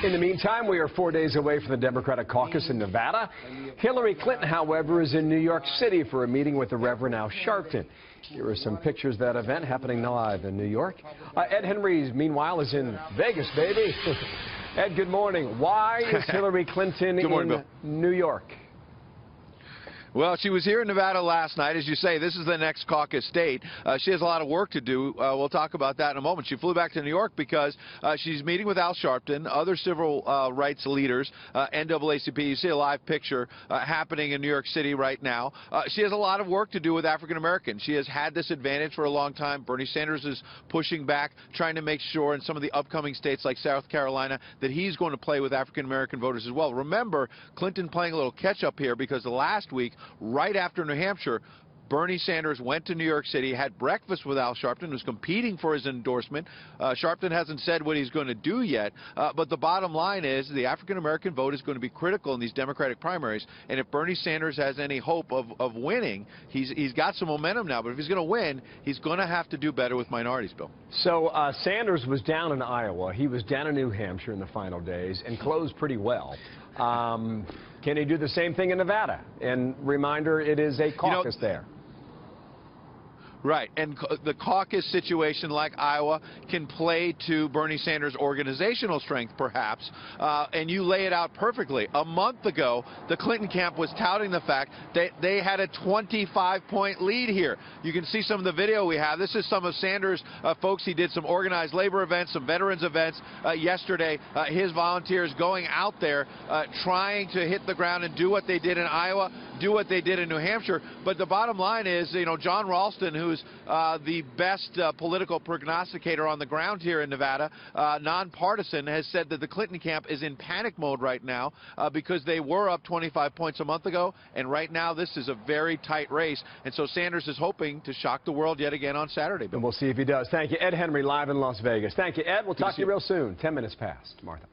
In the meantime, we are 4 days away from the Democratic caucus in Nevada. Hillary Clinton, however, is in New York City for a meeting with the Reverend Al Sharpton. Here are some pictures of that event happening live in New York. Ed Henry, meanwhile, is in Vegas, baby. Ed, good morning. Why is Hillary Clinton in New York? Well, she was here in Nevada last night. As you say, this is the next caucus state. She has a lot of work to do. We'll talk about that in a moment. She flew back to New York because she's meeting with Al Sharpton, other civil rights leaders, NAACP. You see a live picture happening in New York City right now. She has a lot of work to do with African Americans. She has had this advantage for a long time. Bernie Sanders is pushing back, trying to make sure in some of the upcoming states like South Carolina that he's going to play with African American voters as well. Remember, Clinton playing a little catch-up here because last week, right after New Hampshire, Bernie Sanders went to New York City, had breakfast with Al Sharpton, who's competing for his endorsement. Sharpton hasn't said what he's going to do yet, but the bottom line is the African-American vote is going to be critical in these Democratic primaries, and if Bernie Sanders has any hope of winning, he's got some momentum now, but if he's going to win, he's going to have to do better with minorities, Bill. So Sanders was down in Iowa. He was down in New Hampshire in the final days and closed pretty well. Can he do the same thing in Nevada? And reminder, it is a caucus there. Right, and the caucus situation like Iowa can play to Bernie Sanders' organizational strength, perhaps, and you lay it out perfectly. A month ago, the Clinton camp was touting the fact that they had a 25-point lead here. You can see some of the video we have. This is some of Sanders' folks. He did some organized labor events, some veterans events yesterday. His volunteers going out there trying to hit the ground and do what they did in Iowa, do what they did in New Hampshire. But the bottom line is, you know, John Ralston, who's the best political prognosticator on the ground here in Nevada, nonpartisan, has said that the Clinton camp is in panic mode right now because they were up 25 points a month ago, and right now this is a very tight race. And so Sanders is hoping to shock the world yet again on Saturday. And we'll see if he does. Thank you. Ed Henry, live in Las Vegas. Thank you, Ed. We'll talk to you real soon. 10 minutes past. Martha.